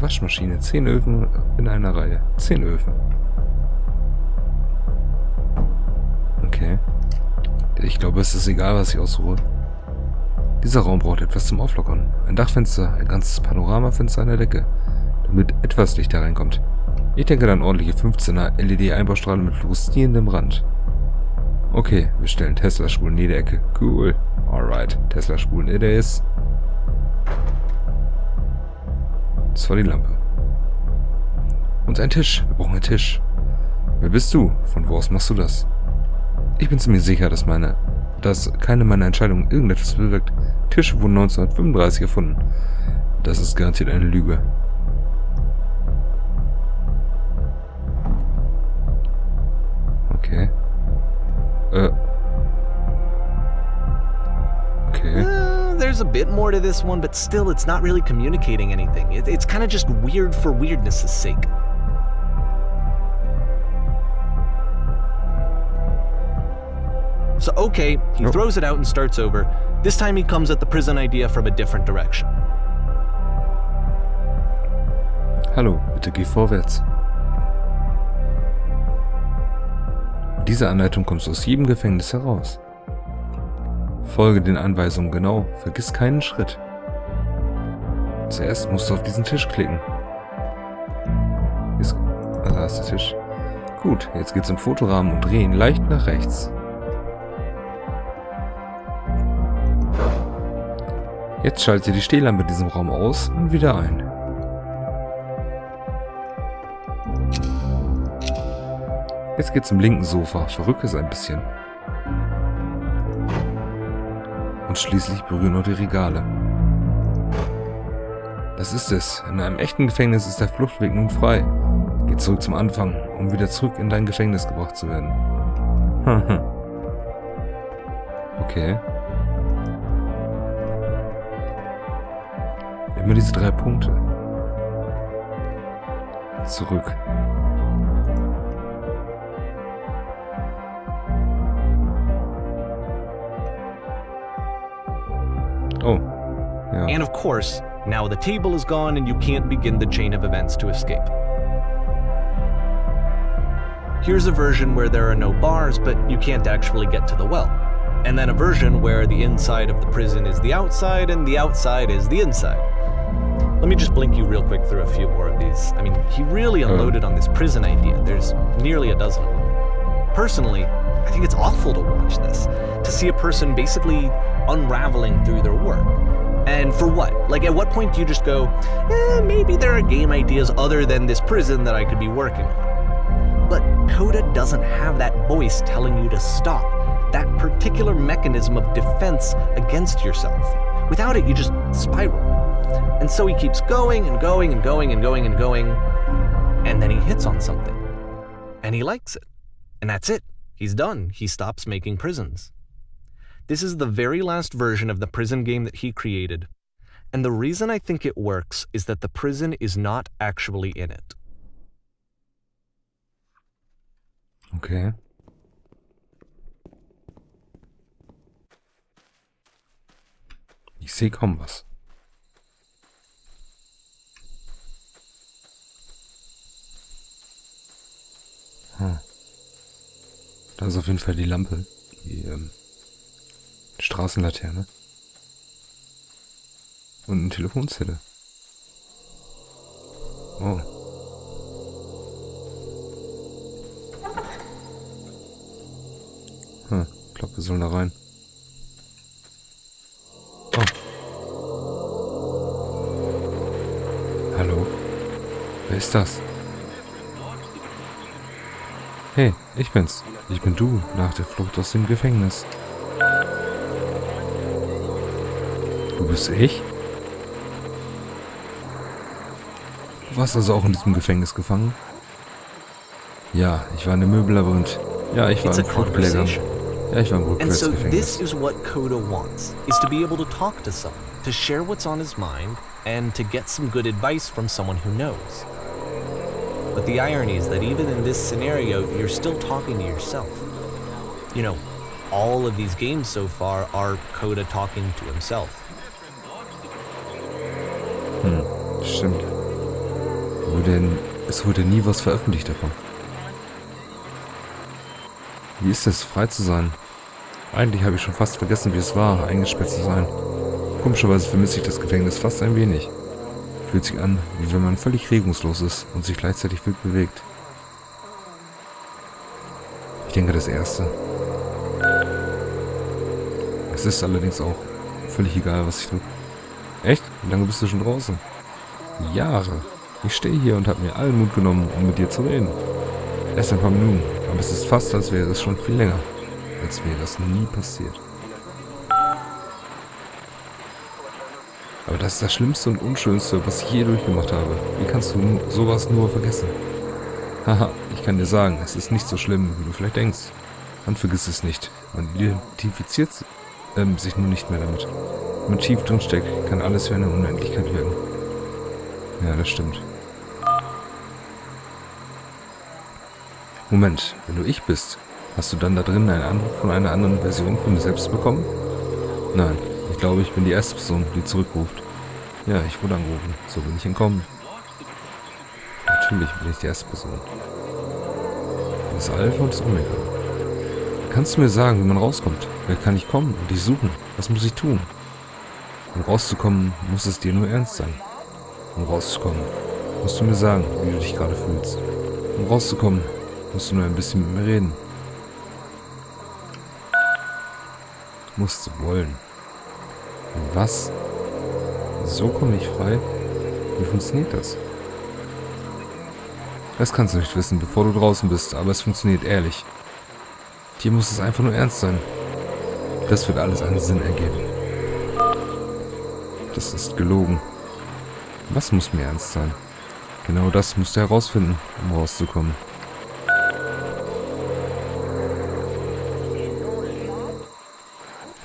eine Waschmaschine. 10 Öfen in einer Reihe. 10 Öfen. Okay. Ich glaube, es ist egal, was ich aussuche. Dieser Raum braucht etwas zum Auflockern. Ein Dachfenster, ein ganzes Panoramafenster an der Decke, damit etwas Licht hereinkommt. Ich denke an ordentliche 15er LED-Einbaustrahlen mit fluoreszierendem Rand. Okay, wir stellen Tesla-Spulen in jede Ecke. Cool. Alright, Tesla-Spulen it is. Das war die Lampe. Und ein Tisch. Wir brauchen einen Tisch. Wer bist du? Von wo aus machst du das? Ich bin ziemlich sicher, dass keine meiner Entscheidungen irgendetwas bewirkt. Tische wurden 1935 erfunden. Das ist garantiert eine Lüge. Okay. Okay. There's a bit more to this one, but still it's not really communicating anything. It's kind of just weird for weirdness' sake. So okay, he throws it out and starts over. This time he comes at the prison idea from a different direction. Hallo, bitte geh vorwärts. Mit dieser Anleitung kommst du aus jedem Gefängnis heraus. Folge den Anweisungen genau, vergiss keinen Schritt. Zuerst musst du auf diesen Tisch klicken. Da ist der Tisch. Gut, jetzt geht's im Fotorahmen und drehen leicht nach rechts. Jetzt schalte die Stehlampe in diesem Raum aus und wieder ein. Jetzt geht's zum linken Sofa, verrücke es ein bisschen. Und schließlich berühren noch die Regale. Das ist es. In einem echten Gefängnis ist der Fluchtweg nun frei. Geh zurück zum Anfang, um wieder zurück in dein Gefängnis gebracht zu werden. Okay. Immer diese 3 Punkte. Zurück. Oh. Ja. And of course, now the table is gone and you can't begin the chain of events to escape. Here's a version where there are no bars, but you can't actually get to the well. And then a version where the inside of the prison is the outside and the outside is the inside. Let me just blink you real quick through a few more of these. I mean, he really unloaded on this prison idea. There's nearly a dozen of them. Personally, I think it's awful to watch this. To see a person basically unraveling through their work. And for what? Like, at what point do you just go, maybe there are game ideas other than this prison that I could be working on? But CODA doesn't have that voice telling you to stop. That particular mechanism of defense against yourself. Without it, you just spiral. And so he keeps going and going and going and going and going, and then he hits on something. And he likes it. And that's it. He's done. He stops making prisons. This is the very last version of the prison game that he created. And the reason I think it works is that the prison is not actually in it. Okay. Ich sehe kaum was. Da ist auf jeden Fall die Lampe. Die Straßenlaterne. Und eine Telefonzelle. Oh. Ich glaube, wir sollen da rein. Oh. Hallo? Wer ist das? Hey, ich bin's. Ich bin du, nach der Flucht aus dem Gefängnis. Du bist ich? Du warst also auch in diesem Gefängnis gefangen? Ja, ich war in dem Möbellabyrinth. Ja, ich war im Fluchtlehrgang. Ja, ich war im Rückwärtsgefängnis. And so this is what CODA wants, is to be able to talk to someone, to share what's on his mind, and to get some good advice from someone who knows. But the irony is that even in this scenario, you're still talking to yourself. You know, all of these games so far are CODA talking to himself. Stimmt. Es wurde nie was veröffentlicht davon. Wie ist es, frei zu sein? Eigentlich habe ich schon fast vergessen, wie es war, eingesperrt zu sein. Komischerweise vermisse ich das Gefängnis fast ein wenig. Fühlt sich an, wie wenn man völlig regungslos ist und sich gleichzeitig wild bewegt. Ich denke das Erste. Es ist allerdings auch völlig egal, was ich tue. Echt? Wie lange bist du schon draußen? Jahre. Ich stehe hier und habe mir allen Mut genommen, um mit dir zu reden. Erst ein paar Minuten, aber es ist fast, als wäre es schon viel länger. Als wäre das nie passiert. Aber das ist das Schlimmste und Unschönste, was ich je durchgemacht habe. Wie kannst du sowas nur vergessen? Haha, ich kann dir sagen, es ist nicht so schlimm, wie du vielleicht denkst. Man vergisst es nicht. Man identifiziert sich nur nicht mehr damit. Wenn man tief drin steckt, kann alles wie eine Unendlichkeit wirken. Ja, das stimmt. Moment, wenn du ich bist, hast du dann da drin einen Anruf von einer anderen Version von dir selbst bekommen? Nein, ich glaube, ich bin die erste Person, die zurückruft. Ja, ich wurde angerufen, so bin ich entkommen. Natürlich bin ich die erste Person. Das Alpha und das Omega. Kannst du mir sagen, wie man rauskommt? Wer kann ich kommen und dich suchen? Was muss ich tun? Um rauszukommen, muss es dir nur ernst sein. Um rauszukommen, musst du mir sagen, wie du dich gerade fühlst. Um rauszukommen, musst du nur ein bisschen mit mir reden. Musst du wollen. Was? So komme ich frei? Wie funktioniert das? Das kannst du nicht wissen, bevor du draußen bist, aber es funktioniert ehrlich. Dir muss es einfach nur ernst sein. Das wird alles einen Sinn ergeben. Das ist gelogen. Was muss mir ernst sein? Genau das musst du herausfinden, um rauszukommen.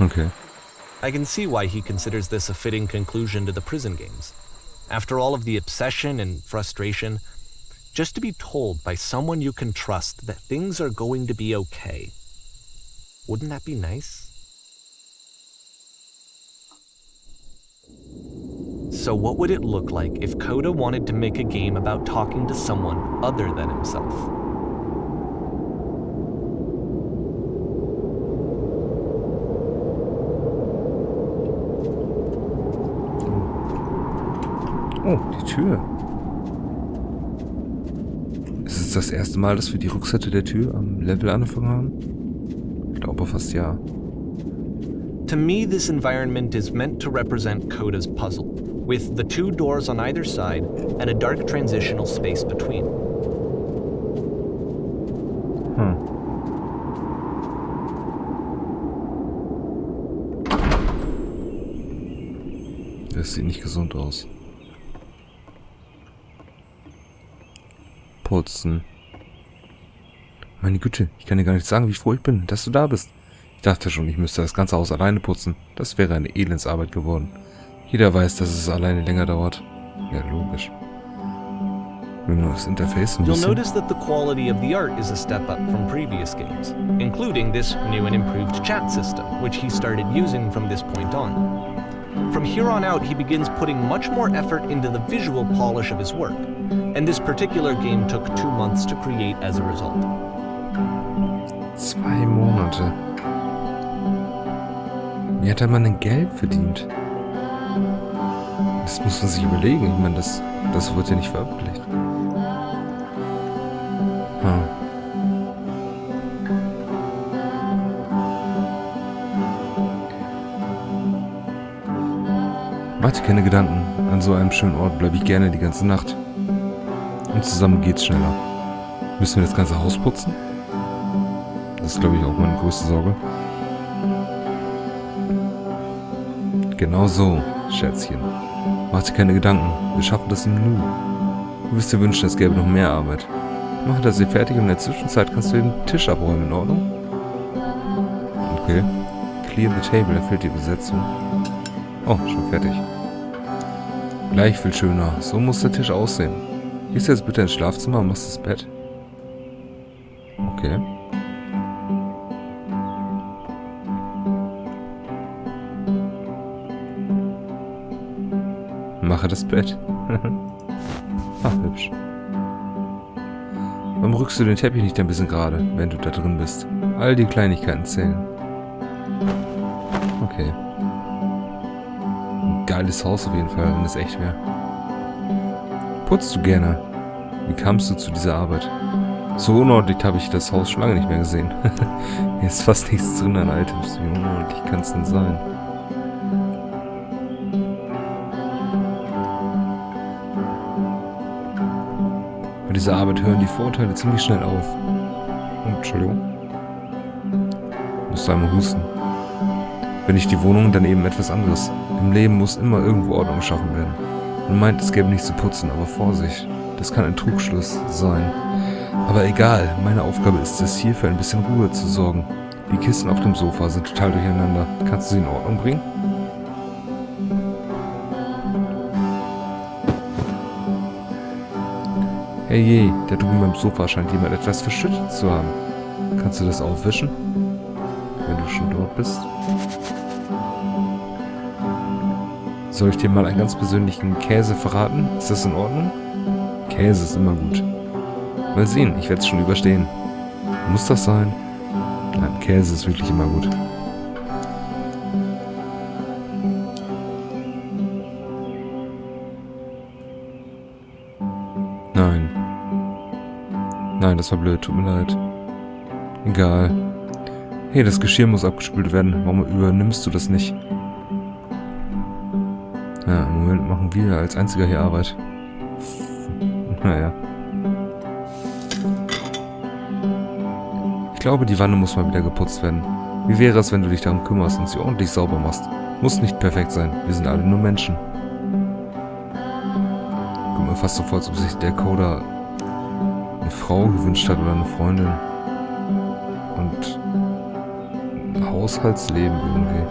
Okay. I can see why he considers this a fitting conclusion to the prison games. After all of the obsession and frustration, just to be told by someone you can trust that things are going to be okay. Wouldn't that be nice? So what would it look like if CODA wanted to make a game about talking to someone other than himself? Oh, die Tür. Ist es das erste Mal, dass wir die Rückseite der Tür am Level angefangen haben? Ich glaube fast ja. To me, this environment is meant to represent CODA's puzzle, with the two doors on either side and a dark transitional space between. Das sieht nicht gesund aus. Putzen. Meine Güte, ich kann dir gar nicht sagen, wie froh ich bin, dass du da bist. Ich dachte schon, ich müsste das ganze Haus alleine putzen. Das wäre eine Elendsarbeit geworden. Jeder weiß, dass es alleine länger dauert. Ja, logisch. Nur noch das Interface ein You'll bisschen. notice that the quality of the art is a step up from previous games, including this new and improved chat system, which he started using from this point on. From here on out, he begins putting much more effort into the visual polish of his work, and this particular game took 2 months to create as a result. 2 Monate. Wie hat er mal ein Geld verdient? Das muss man sich überlegen. Ich meine, das wird ja nicht veröffentlicht. Mach dir keine Gedanken. An so einem schönen Ort bleibe ich gerne die ganze Nacht. Und zusammen geht's schneller. Müssen wir das ganze Haus putzen? Das ist, glaube ich, auch meine größte Sorge. Genau so, Schätzchen. Mach dir keine Gedanken. Wir schaffen das im Nu. Du wirst dir wünschen, es gäbe noch mehr Arbeit. Mach das hier fertig und in der Zwischenzeit kannst du den Tisch abräumen, in Ordnung? Okay. Clear the table, da fehlt die Besetzung. Oh, schon fertig. Gleich viel schöner. So muss der Tisch aussehen. Gehst du jetzt bitte ins Schlafzimmer und machst das Bett? Okay. Mache das Bett. Ha, hübsch. Warum rückst du den Teppich nicht ein bisschen gerade, wenn du da drin bist? All die Kleinigkeiten zählen. Okay. Ein geiles Haus auf jeden Fall, wenn es echt wäre. Putzt du gerne? Wie kamst du zu dieser Arbeit? So unordentlich habe ich das Haus schon lange nicht mehr gesehen. Hier ist fast nichts drin an Items. Wie unordentlich kann es denn sein? Bei dieser Arbeit hören die Vorteile ziemlich schnell auf. Oh, Entschuldigung. Musst du einmal husten. Wenn nicht die Wohnung, dann eben etwas anderes. Im Leben muss immer irgendwo Ordnung geschaffen werden. Man meint, es gäbe nichts zu putzen, aber Vorsicht, das kann ein Trugschluss sein. Aber egal, meine Aufgabe ist es, hier für ein bisschen Ruhe zu sorgen. Die Kisten auf dem Sofa sind total durcheinander. Kannst du sie in Ordnung bringen? Hey je, da drüben beim Sofa scheint jemand etwas verschüttet zu haben. Kannst du das aufwischen? Wenn du schon dort bist. Soll ich dir mal einen ganz persönlichen Käse verraten? Ist das in Ordnung? Käse ist immer gut. Mal sehen, ich werde es schon überstehen. Muss das sein? Nein, Käse ist wirklich immer gut. Nein. Nein, das war blöd, tut mir leid. Egal. Hey, das Geschirr muss abgespült werden. Warum übernimmst du das nicht? Ja, im Moment machen wir als einziger hier Arbeit. Naja. Ich glaube, die Wanne muss mal wieder geputzt werden. Wie wäre es, wenn du dich darum kümmerst und sie ordentlich sauber machst? Muss nicht perfekt sein. Wir sind alle nur Menschen. Kommt mir fast so vor, als ob sich der CODA eine Frau gewünscht hat oder eine Freundin. Und ein Haushaltsleben irgendwie.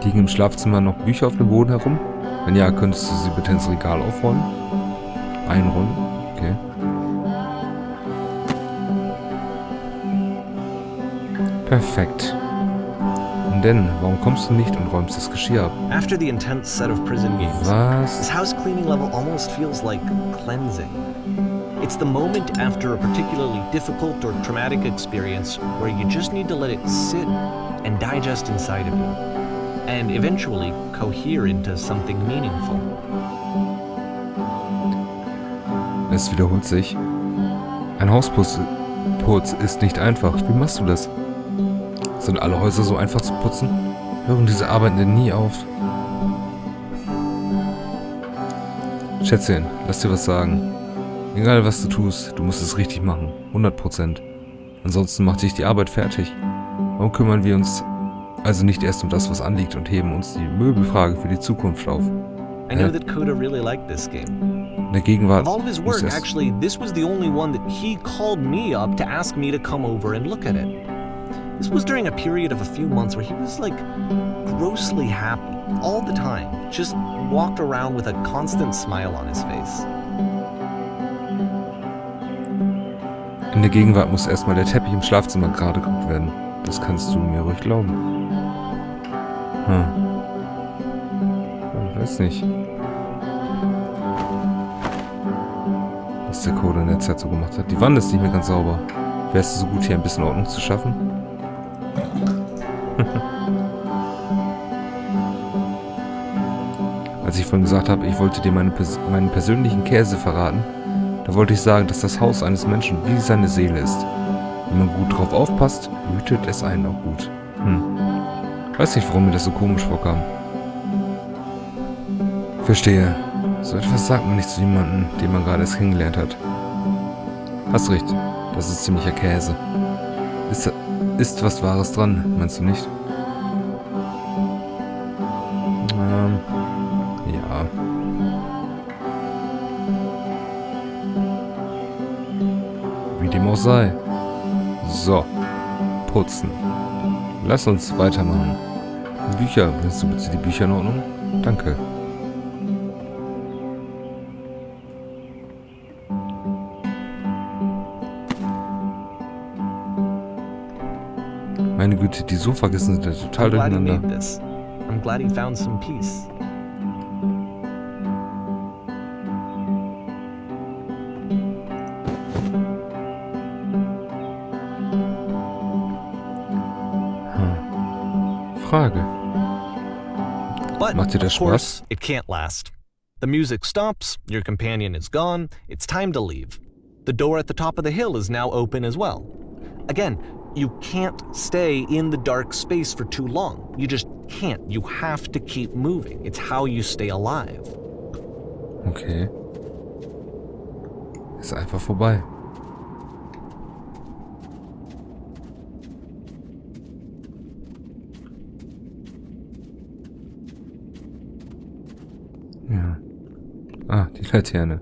Liegen im Schlafzimmer noch Bücher auf dem Boden herum? Wenn ja, könntest du sie bitte ins Regal aufräumen? Einräumen? Okay. Perfekt. Und denn, warum kommst du nicht und räumst das Geschirr ab? After the intense set of prison games, Was? this house cleaning level almost feels like cleansing. It's the moment after a particularly difficult or traumatic experience where you just need to let it sit and digest inside of you, and eventually cohere into something meaningful. Es wiederholt sich. Ein Hausputz ist nicht einfach. Wie machst du das? Sind alle Häuser so einfach zu putzen? Hören diese Arbeitenden nie auf? Schätzchen, lass dir was sagen. Egal was du tust, du musst es richtig machen. 100%. Ansonsten macht dich die Arbeit fertig. Warum kümmern wir uns also nicht erst um das, was anliegt und heben uns die Möbelfrage für die Zukunft auf? I know that CODA really liked this game. In der Gegenwart Of all of his muss work, es... actually, this was the only one that he called me up to ask me to come over and look at it. This was during a period of a few months where he was like grossly happy all the time. Just walked around with a constant smile on his face. In der Gegenwart muss erstmal der Teppich im Schlafzimmer gerade gerückt werden. Das kannst du mir ruhig glauben. Ich weiß nicht. Was der CODA in der Zeit so gemacht hat. Die Wand ist nicht mehr ganz sauber. Wärst du so gut, hier ein bisschen Ordnung zu schaffen? Als ich vorhin gesagt habe, ich wollte dir meinen persönlichen Käse verraten, da wollte ich sagen, dass das Haus eines Menschen wie seine Seele ist. Wenn man gut drauf aufpasst, behütet es einen auch gut. Weiß nicht, warum mir das so komisch vorkam. Verstehe. So etwas sagt man nicht zu jemandem, den man gerade erst kennengelernt hat. Hast recht. Das ist ziemlicher Käse. Ist was Wahres dran, meinst du nicht? Ja. Wie dem auch sei. So. Putzen. Lass uns weitermachen. Bücher. Bringst du bitte die Bücher in Ordnung? Danke. Meine Güte, die Sofakissen sind ja total I'm glad he durcheinander. made this. I'm glad he found some peace. Frage. But, Macht dir das of course, Spaß? it can't last. The music stops, your companion is gone, it's time to leave. The door at the top of the hill is now open as well. Again, you can't stay in the dark space for too long. You just can't. You have to keep moving. It's how you stay alive. Okay. Ist einfach vorbei. Ja. Ah, die Laterne.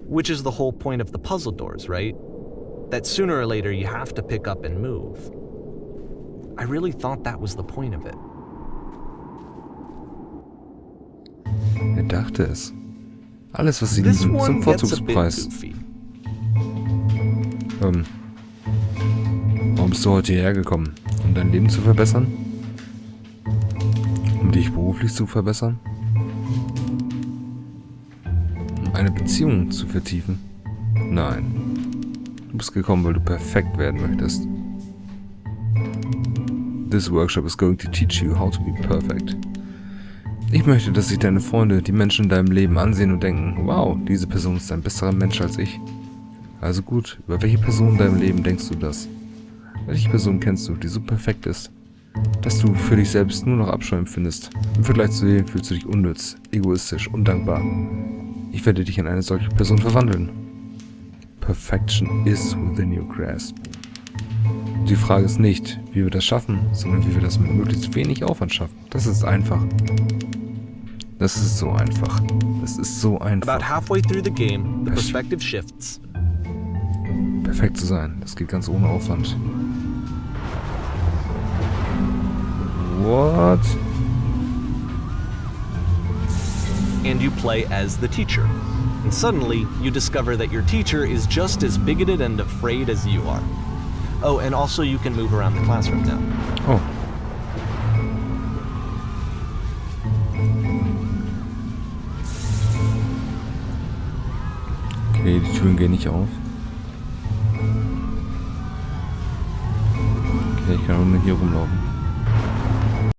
Which is the whole point of the puzzle doors, right? That sooner or later you have to pick up and move. I really thought that was the point of it. Er dachte es. Alles, was sie This lieben, zum one gets a bit Vorzugspreis. goofy. Warum bist du heute hierher gekommen? Um dein Leben zu verbessern? Um dich beruflich zu verbessern? Um eine Beziehung zu vertiefen? Nein. Du bist gekommen, weil du perfekt werden möchtest. This workshop is going to teach you how to be perfect. Ich möchte, dass sich deine Freunde, die Menschen in deinem Leben ansehen und denken, wow, diese Person ist ein besserer Mensch als ich. Also gut, über welche Person in deinem Leben denkst du das? Welche Person kennst du, die so perfekt ist, dass du für dich selbst nur noch Abscheu empfindest? Im Vergleich zu dir fühlst du dich unnütz, egoistisch, undankbar. Ich werde dich in eine solche Person verwandeln. Perfection is within your grasp. Die Frage ist nicht, wie wir das schaffen, sondern wie wir das mit möglichst wenig Aufwand schaffen. Das ist einfach. Das ist so einfach. Das ist so einfach. About halfway through the game, the perspective shifts. Perfekt zu sein, das geht ganz ohne Aufwand. What? And you play as the teacher. And suddenly, you discover that your teacher is just as bigoted and afraid as you are. Oh, and also you can move around the classroom now. Oh. Okay, die Türen gehen nicht auf. Okay, ich kann auch nur hier rumlaufen.